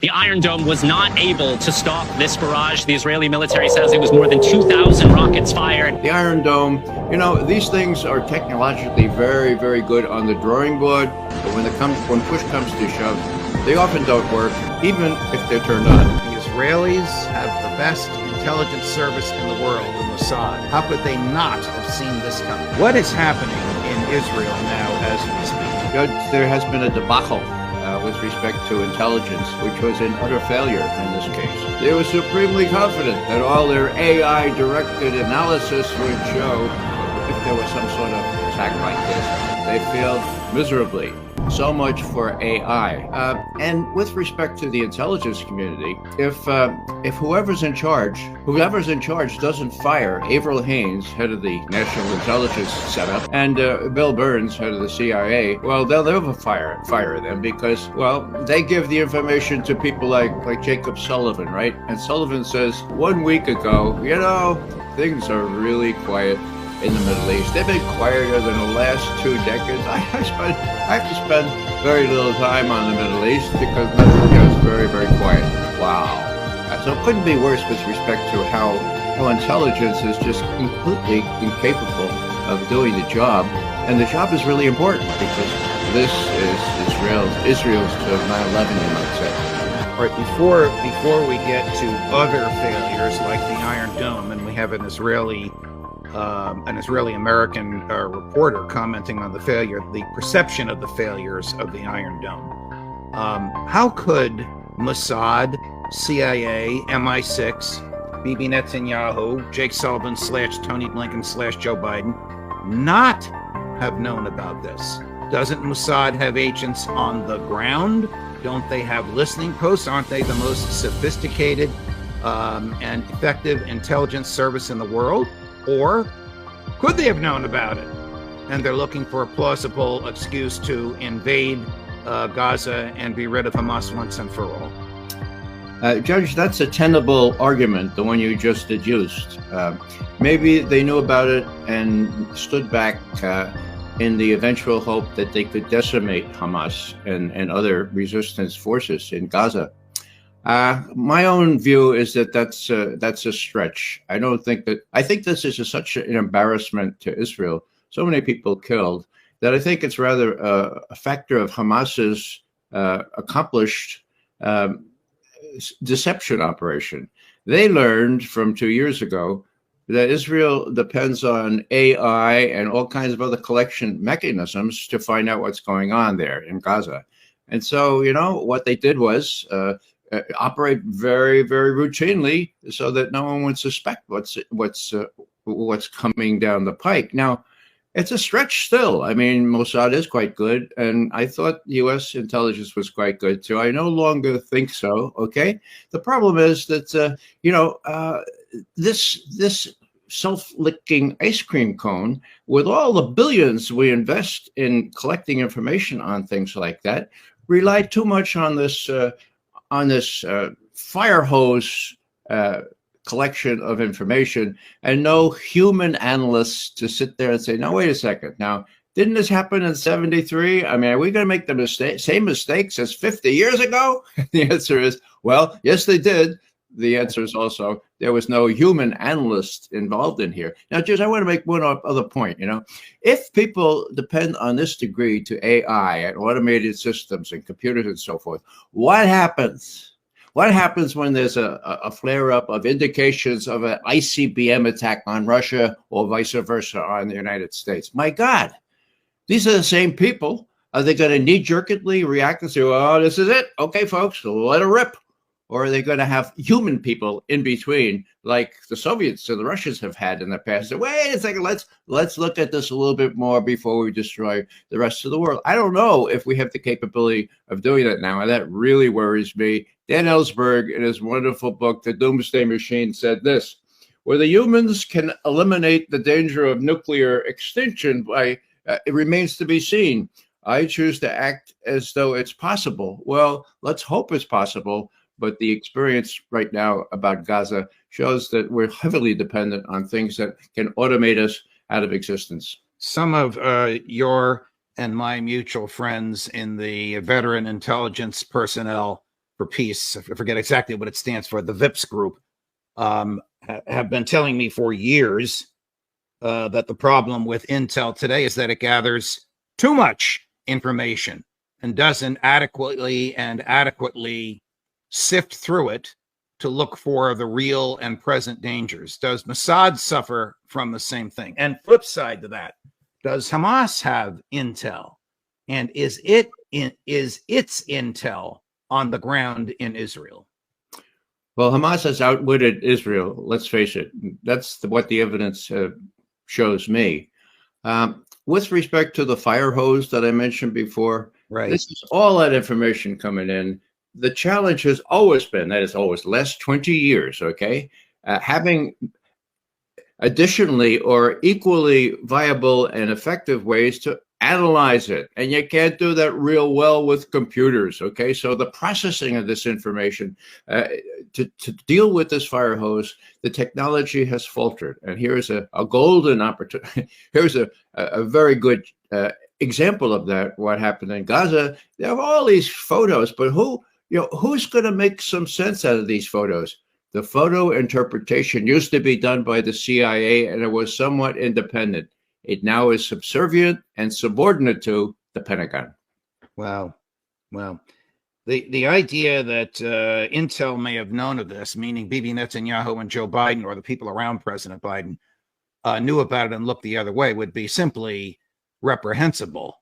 The Iron Dome was not able to stop this barrage. The Israeli military says it was more than 2,000 rockets fired. The Iron Dome, these things are technologically very, very good on the drawing board, but when push comes to shove, they often don't work, even if they're turned on. The Israelis have the best intelligence service in the world, the Mossad. How could they not have seen this coming? What is happening in Israel now as we speak? Judge, there has been a debacle with respect to intelligence, which was an utter failure in this case. They were supremely confident that all their AI-directed analysis would show if there was some sort of attack like this. They failed miserably. So much for AI. And with respect to the intelligence community, if whoever's in charge doesn't fire Avril Haines, head of the National Intelligence Setup, and Bill Burns, head of the CIA, well, they'll never fire them because, well, they give the information to people like Jacob Sullivan, right? And Sullivan says, 1 week ago, things are really quiet in the Middle East. They've been quieter than the last 2 decades. I have to spend very little time on the Middle East because it's very, very quiet. Wow. So it couldn't be worse with respect to how intelligence is just completely incapable of doing the job. And the job is really important because this is Israel's 9/11, you might say. All right, before we get to other failures like the Iron Dome, and we have an Israeli-American reporter commenting on the perception of the failures of the Iron Dome. How could Mossad, CIA, MI6, Bibi Netanyahu, Jake Sullivan / Tony Blinken / Joe Biden not have known about this? Doesn't Mossad have agents on the ground? Don't they have listening posts? Aren't they the most sophisticated and effective intelligence service in the world? Or could they have known about it? And they're looking for a plausible excuse to invade Gaza and be rid of Hamas once and for all. Judge, that's a tenable argument, the one you just deduced. Maybe they knew about it and stood back in the eventual hope that they could decimate Hamas and other resistance forces in Gaza. My own view is that that's a stretch. I think this is such an embarrassment to Israel. So many people killed that I think it's rather a factor of Hamas's accomplished deception operation. They learned from 2 years ago that Israel depends on AI and all kinds of other collection mechanisms to find out what's going on there in Gaza. And so, what they did was operate very, very routinely so that no one would suspect what's coming down the pike. Now, it's a stretch still. I mean, Mossad is quite good, and I thought U.S. intelligence was quite good too. I no longer think so. Okay, the problem is that this self-licking ice cream cone, with all the billions we invest in collecting information on things like that, rely too much on this fire hose collection of information, and no human analysts to sit there and say, "Now, wait a second. Now, didn't this happen in '73? I mean, are we going to make the same mistakes as 50 years ago?" The answer is, well, yes, they did. The answer is also there was no human analyst involved in here. Now, Judge, I want to make one other point. If people depend on this degree to AI and automated systems and computers and so forth, what happens? What happens when there's a flare-up of indications of an ICBM attack on Russia or vice versa on the United States? My God, these are the same people. Are they going to knee-jerkedly react and say, "Oh, this is it. Okay, folks, let it rip"? Or are they going to have human people in between, like the Soviets and the Russians have had in the past? So, wait a second, let's look at this a little bit more before we destroy the rest of the world. I don't know if we have the capability of doing that now, and that really worries me. Dan Ellsberg, in his wonderful book, The Doomsday Machine, said this: whether humans can eliminate the danger of nuclear extinction it remains to be seen. I choose to act as though it's possible. Well, let's hope it's possible. But the experience right now about Gaza shows that we're heavily dependent on things that can automate us out of existence. Some of your and my mutual friends in the veteran intelligence personnel for Peace, I forget exactly what it stands for, the VIPS group, have been telling me for years that the problem with Intel today is that it gathers too much information and doesn't adequately sift through it to look for the real and present dangers. Does Mossad suffer from the same thing? And flip side to that, does Hamas have intel? And is its intel on the ground in Israel? Well, Hamas has outwitted Israel. Let's face it. That's what the evidence shows me. With respect to the fire hose that I mentioned before, right, this is all that information coming in. The challenge has always been, that is always last 20 years, okay, having additionally or equally viable and effective ways to analyze it. And you can't do that real well with computers, okay? So the processing of this information, to deal with this fire hose, the technology has faltered. And here's a golden opportunity. Here's a very good example of that, what happened in Gaza. They have all these photos, but who's going to make some sense out of these photos? The photo interpretation used to be done by the CIA, and it was somewhat independent. It now is subservient and subordinate to the Pentagon. Wow. Well, the idea that Intel may have known of this, meaning Bibi Netanyahu and Joe Biden or the people around President Biden knew about it and looked the other way, would be simply reprehensible.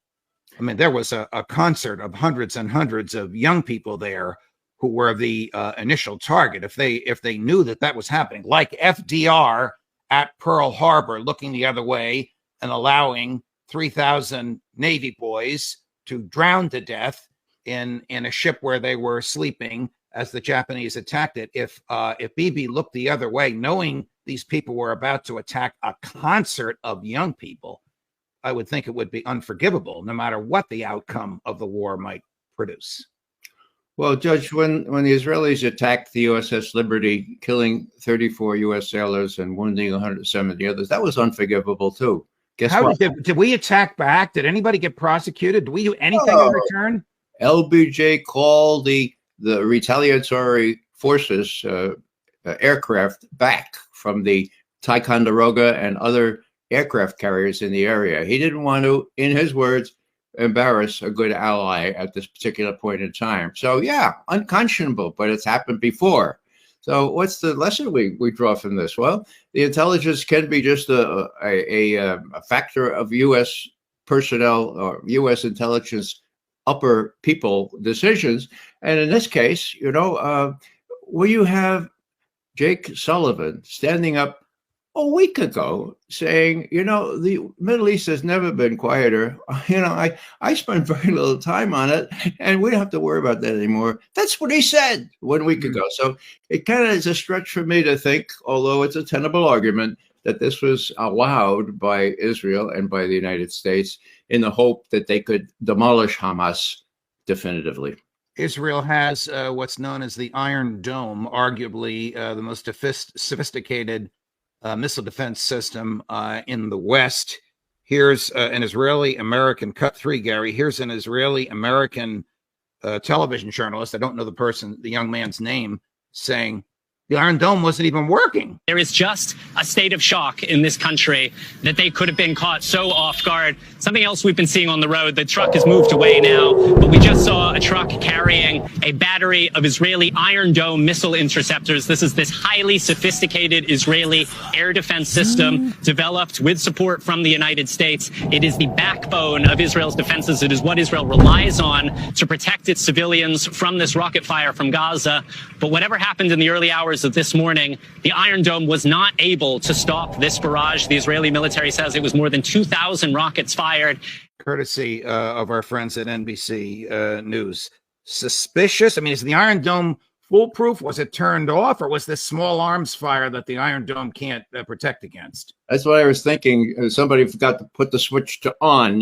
I mean, there was a concert of hundreds and hundreds of young people there who were the initial target. If they knew that was happening, like FDR at Pearl Harbor looking the other way and allowing 3,000 Navy boys to drown to death in a ship where they were sleeping as the Japanese attacked it. If Bibi looked the other way, knowing these people were about to attack a concert of young people, I would think it would be unforgivable, no matter what the outcome of the war might produce. Well, Judge, when the Israelis attacked the USS Liberty, killing 34 U.S. sailors and wounding 170 others, that was unforgivable, too. Guess what? Did we attack back? Did anybody get prosecuted? Did we do anything in return? LBJ called the retaliatory forces aircraft back from the Ticonderoga and other aircraft carriers in the area. He didn't want to, in his words, embarrass a good ally at this particular point in time. So, yeah, unconscionable, but it's happened before. So what's the lesson we draw from this? Well, the intelligence can be just a factor of U.S. personnel or U.S. intelligence upper people decisions. And in this case, will you have Jake Sullivan standing up a week ago saying, the Middle East has never been quieter. I spent very little time on it, and we don't have to worry about that anymore. That's what he said 1 week ago. So it kind of is a stretch for me to think, although it's a tenable argument, that this was allowed by Israel and by the United States in the hope that they could demolish Hamas definitively. Israel has what's known as the Iron Dome, arguably the most sophisticated missile defense system in the West. Here's an Israeli-American, cut 3, Gary. Here's an Israeli-American television journalist. I don't know the young man's name, saying the Iron Dome wasn't even working. There is just a state of shock in this country that they could have been caught so off guard. Something else we've been seeing on the road, the truck has moved away now, but we just saw a truck carrying a battery of Israeli Iron Dome missile interceptors. This is this highly sophisticated Israeli air defense system developed with support from the United States. It is the backbone of Israel's defenses. It is what Israel relies on to protect its civilians from this rocket fire from Gaza. But whatever happened in the early hours of this morning, the Iron Dome was not able to stop this barrage. The Israeli military says it was more than 2,000 rockets fired. Courtesy of our friends at NBC News. Suspicious? I mean, is the Iron Dome foolproof? Was it turned off, or was this small arms fire that the Iron Dome can't protect against? That's what I was thinking. Somebody forgot to put the switch to on,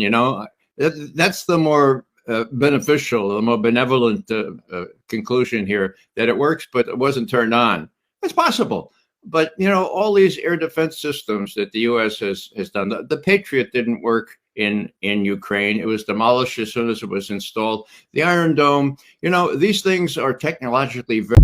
That's the more beneficial, the more benevolent conclusion here, that it works, but it wasn't turned on. It's possible. But, all these air defense systems that the U.S. has done, the Patriot didn't work in Ukraine. It was demolished as soon as it was installed. The Iron Dome, you know, these things are technologically very